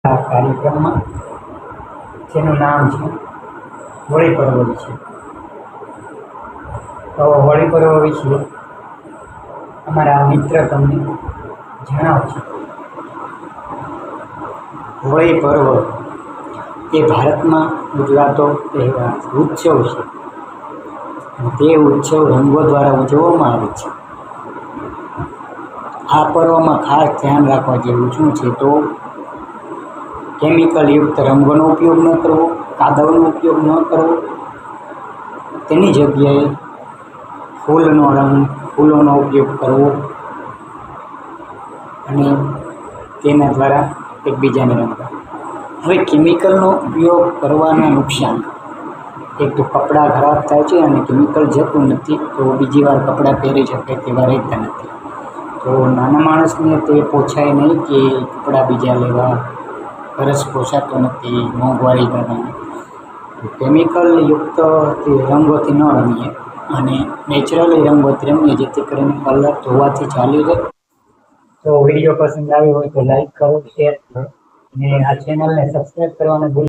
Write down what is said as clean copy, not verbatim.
આ કાર્યક્રમમાં જેનું નામ છે હોળી પર્વ વિશે. તો હોળી પર્વ વિશે અમારા મિત્ર તમને જણાવશે. હોળી પર્વ એ ભારતમાં ઉજવાતો તહેવાર ઉત્સવ છે. તે ઉત્સવ રંગો દ્વારા ઉજવવામાં આવે છે. આ પર્વમાં ખાસ ધ્યાન રાખવા જેવું શું છે તો કેમિકલ યુક્ત રંગોનો ઉપયોગ ન કરવો, કાદવનો ઉપયોગ ન કરવો. તેની જગ્યાએ ફૂલોનો ઉપયોગ કરવો અને તેના દ્વારા એકબીજાને રંગવા. હવે કેમિકલનો ઉપયોગ કરવાના નુકસાન, એક તો કપડાં ખરાબ થાય છે અને કેમિકલ જતું નથી તો બીજી વાર કપડાં પહેરી શકે તેવા રહેતા નથી. તો નાના માણસને તે પોસાય નહીં કે કપડાં બીજા લેવા, સરસ પોસાતો નથી, મોંઘવારી પ્રમાણે. કેમિકલ યુક્ત તે રંગોથી ન રમીએ અને નેચરલી રંગોથી રમીએ, જેથી કરીને કલર ધોવાથી ચાલી રહે. તો વિડીયો પસંદ આવ્યો હોય તો લાઈક કરો, શેર કરો અને આ ચેનલને સબસ્ક્રાઈબ કરવાનું ભૂલતા